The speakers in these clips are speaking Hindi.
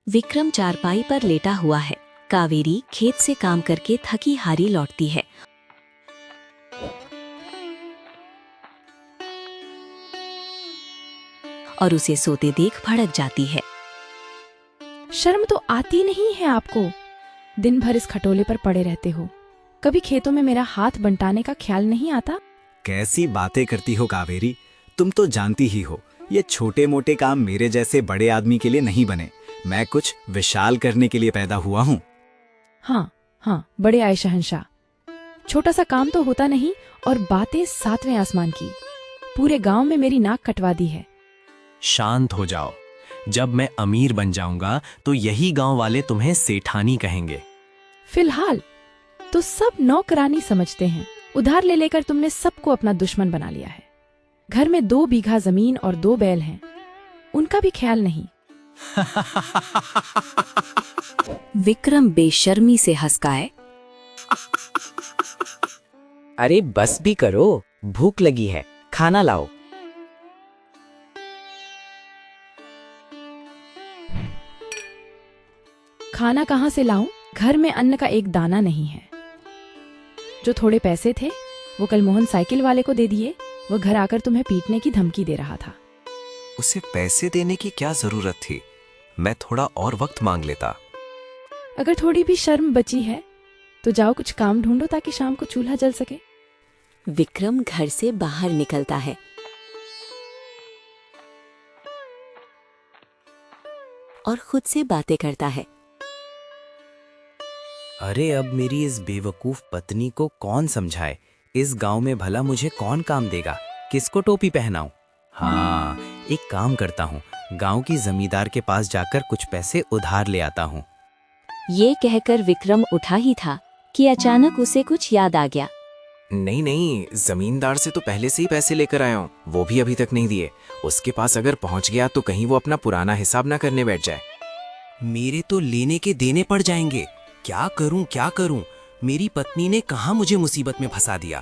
विक्रम चारपाई पर लेटा हुआ है। कावेरी खेत से काम करके थकी हारी लौटती है और उसे सोते देख भड़क जाती है। शर्म तो आती नहीं है आपको। दिन भर इस खटोले पर पड़े रहते हो, कभी खेतों में मेरा हाथ बंटाने का ख्याल नहीं आता। कैसी बातें करती हो कावेरी, तुम तो जानती ही हो ये छोटे मोटे काम मेरे जैसे बड़े आदमी के लिए नहीं बने। मैं कुछ विशाल करने के लिए पैदा हुआ हूँ। हाँ, बड़े आए शहंशाह। छोटा सा काम तो होता नहीं और बातें सातवें आसमान की। पूरे गांव में मेरी नाक कटवा दी है। शांत हो जाओ, जब मैं अमीर बन जाऊंगा तो यही गांव वाले तुम्हें सेठानी कहेंगे। फिलहाल तो सब नौकरानी समझते हैं। उधार ले लेकर तुमने सबको अपना दुश्मन बना लिया है। घर में 2 बीघा जमीन और 2 बैल हैं, उनका भी ख्याल नहीं। विक्रम बेशर्मी से हंसकाए। अरे बस भी करो, भूख लगी है, खाना लाओ। खाना कहाँ से लाऊं? घर में अन्न का एक दाना नहीं है। जो थोड़े पैसे थे वो कल मोहन साइकिल वाले को दे दिए। वो घर आकर तुम्हें पीटने की धमकी दे रहा था। उसे पैसे देने की क्या जरूरत थी? मैं थोड़ा और वक्त मांग लेता। अगर थोड़ी भी शर्म बची है तो जाओ कुछ काम ढूंढो ताकि शाम को चूल्हा जल सके। विक्रम घर से बाहर निकलता है और खुद से बातें करता है। अरे अब मेरी इस बेवकूफ पत्नी को कौन समझाए? इस गांव में भला मुझे कौन काम देगा? किसको टोपी पहनाऊं? हाँ, एक काम करता हूँ, गांव की जमींदार के पास जाकर कुछ पैसे उधार ले आता हूँ। ये कहकर विक्रम उठा ही था कि अचानक उसे कुछ याद आ गया। नहीं, जमींदार से तो पहले से ही पैसे लेकर आया हूँ, वो भी अभी तक नहीं दिए। उसके पास अगर पहुंच गया तो कहीं वो अपना पुराना हिसाब ना करने बैठ जाए। मेरे तो लेने के देने पड़ जाएंगे। क्या करूं? मेरी पत्नी ने कहाँ मुझे मुसीबत में फंसा दिया।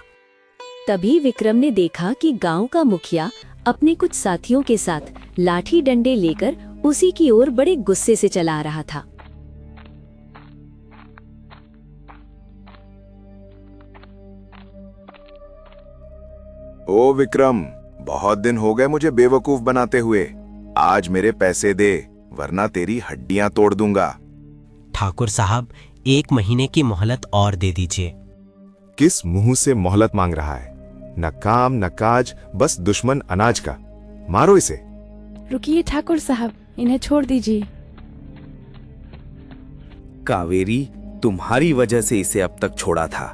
तभी विक्रम ने देखा कि गांव का मुखिया अपने कुछ साथियों के साथ लाठी डंडे लेकर उसी की ओर बड़े गुस्से से चला आ रहा था। ओ विक्रम, बहुत दिन हो गए मुझे बेवकूफ बनाते हुए। आज मेरे पैसे दे, वरना तेरी हड्डियां तोड़ दूंगा। ठाकुर साहब, 1 महीने की मोहलत और दे दीजिए। किस मुंह से मोहलत मांग रहा है? न काम न काज, बस दुश्मन अनाज का। मारो इसे। रुकिए ठाकुर साहब, इन्हें छोड़ दीजिए। कावेरी, तुम्हारी वजह से इसे अब तक छोड़ा था,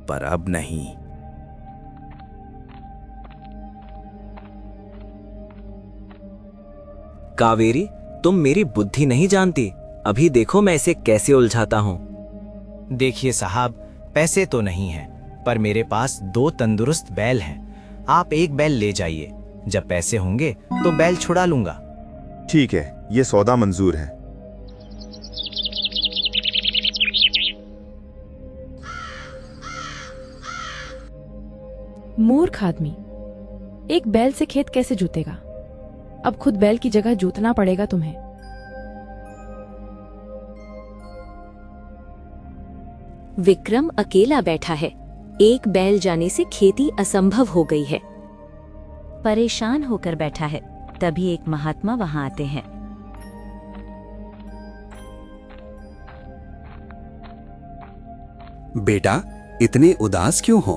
पर अब नहीं। कावेरी, तुम मेरी बुद्धि नहीं जानती। अभी देखो मैं इसे कैसे उलझाता हूँ। देखिए साहब, पैसे तो नहीं हैं, पर मेरे पास 2 तंदुरुस्त बैल हैं। आप 1 बैल ले जाइए, जब पैसे होंगे तो बैल छुड़ा लूंगा। ठीक है, ये सौदा मंजूर है। मूर्ख आदमी, एक बैल से खेत कैसे जोतेगा? अब खुद बैल की जगह जोतना पड़ेगा तुम्हें। विक्रम अकेला बैठा है। एक बैल जाने से खेती असंभव हो गई है। परेशान होकर बैठा है, तभी एक महात्मा वहां आते हैं। बेटा, इतने उदास क्यों हो?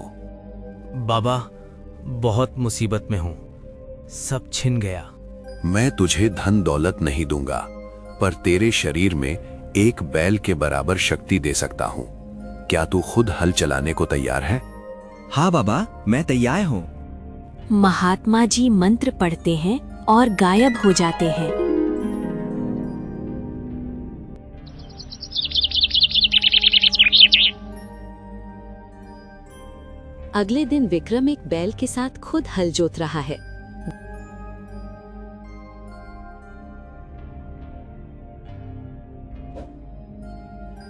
बाबा, बहुत मुसीबत में हूं, सब छिन गया। मैं तुझे धन दौलत नहीं दूंगा, पर तेरे शरीर में एक बैल के बराबर शक्ति दे सकता हूं। क्या तू खुद हल चलाने को तैयार है? हाँ बाबा, मैं तैयार हूँ। महात्मा जी मंत्र पढ़ते हैं और गायब हो जाते हैं। अगले दिन विक्रम एक बैल के साथ खुद हल जोत रहा है।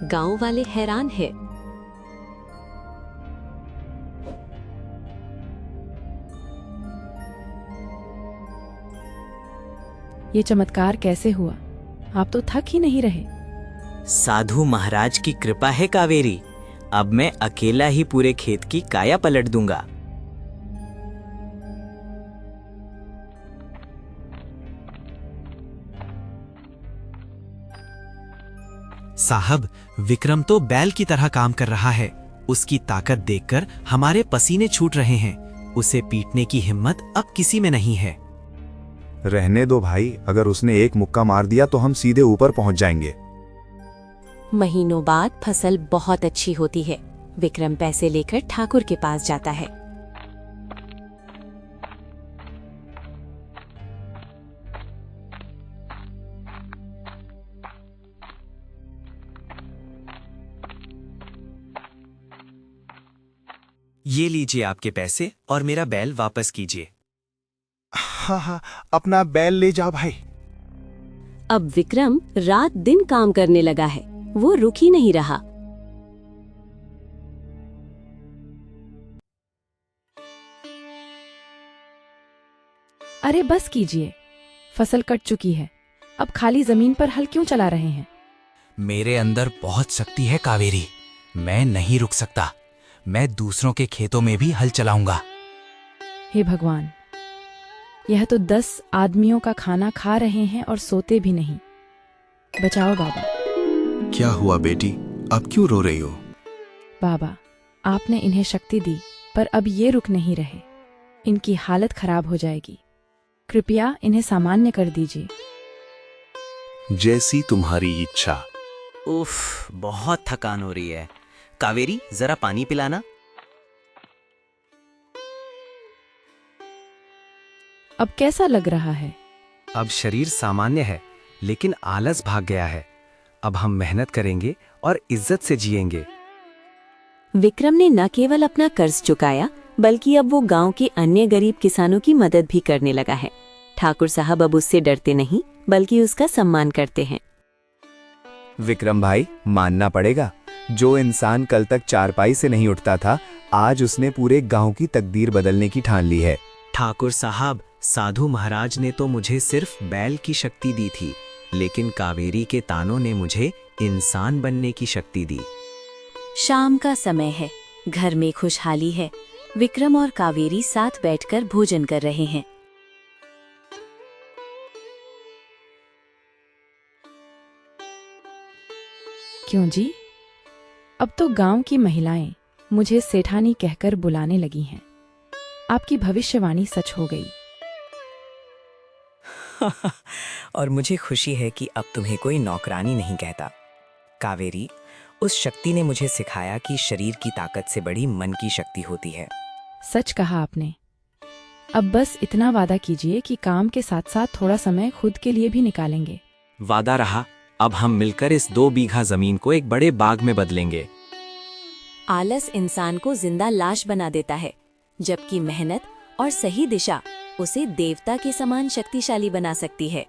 गांव वाले हैरान हैं। ये चमत्कार कैसे हुआ? आप तो थक ही नहीं रहे। साधु महाराज की कृपा है कावेरी। अब मैं अकेला ही पूरे खेत की काया पलट दूंगा। साहब, विक्रम तो बैल की तरह काम कर रहा है। उसकी ताकत देखकर हमारे पसीने छूट रहे हैं। उसे पीटने की हिम्मत अब किसी में नहीं है। रहने दो भाई, अगर उसने एक मुक्का मार दिया तो हम सीधे ऊपर पहुंच जाएंगे। महीनों बाद फसल बहुत अच्छी होती है। विक्रम पैसे लेकर ठाकुर के पास जाता है। ये लीजिए आपके पैसे और मेरा बैल वापस कीजिए। हाँ हाँ, अपना बैल ले जा भाई। अब विक्रम रात दिन काम करने लगा है। वो रुक ही नहीं रहा। अरे बस कीजिए, फसल कट चुकी है। अब खाली जमीन पर हल क्यों चला रहे हैं? मेरे अंदर बहुत शक्ति है कावेरी। मैं नहीं रुक सकता। मैं दूसरों के खेतों में भी हल चलाऊंगा। हे भगवान, यह तो 10 आदमियों का खाना खा रहे हैं और सोते भी नहीं। बचाओ बाबा। क्या हुआ बेटी, अब क्यों रो रही हो? बाबा, आपने इन्हें शक्ति दी, पर अब ये रुक नहीं रहे। इनकी हालत खराब हो जाएगी। कृपया इन्हें सामान्य कर दीजिए। जैसी तुम्हारी इच्छा। उफ, बहुत थकान हो रही है। कावेरी, जरा पानी पिलाना। अब कैसा लग रहा है? अब शरीर सामान्य है, लेकिन आलस भाग गया है। अब हम मेहनत करेंगे और इज्जत से जिएंगे। विक्रम ने न केवल अपना कर्ज चुकाया, बल्कि अब वो गांव के अन्य गरीब किसानों की मदद भी करने लगा है। ठाकुर साहब अब उससे डरते नहीं, बल्कि उसका सम्मान करते हैं। विक्रम भाई, मानना पड़ेगा, जो इंसान कल तक चारपाई से नहीं उठता था, आज उसने पूरे गांव की तकदीर बदलने की ठान ली है। ठाकुर साहब, साधु महाराज ने तो मुझे सिर्फ बैल की शक्ति दी थी, लेकिन कावेरी के तानों ने मुझे इंसान बनने की शक्ति दी। शाम का समय है। घर में खुशहाली है। विक्रम और कावेरी साथ बैठकर भोजन कर रहे हैं। क्यों जी? अब तो गांव की महिलाएं मुझे सेठानी कहकर बुलाने लगी हैं। आपकी भविष्यवाणी सच हो गई। और मुझे खुशी है कि अब तुम्हें कोई नौकरानी नहीं कहता। कावेरी, उस शक्ति ने मुझे सिखाया कि शरीर की ताकत से बड़ी मन की शक्ति होती है। सच कहा आपने। अब बस इतना वादा कीजिए कि काम के साथ साथ थोड़ा समय खुद के लिए भी निकालेंगे। वादा रहा। अब हम मिलकर इस 2 बीघा जमीन को एक बड़े बाग में बदलेंगे। आलस इंसान को जिंदा लाश बना देता है, जबकि मेहनत और सही दिशा उसे देवता के समान शक्तिशाली बना सकती है।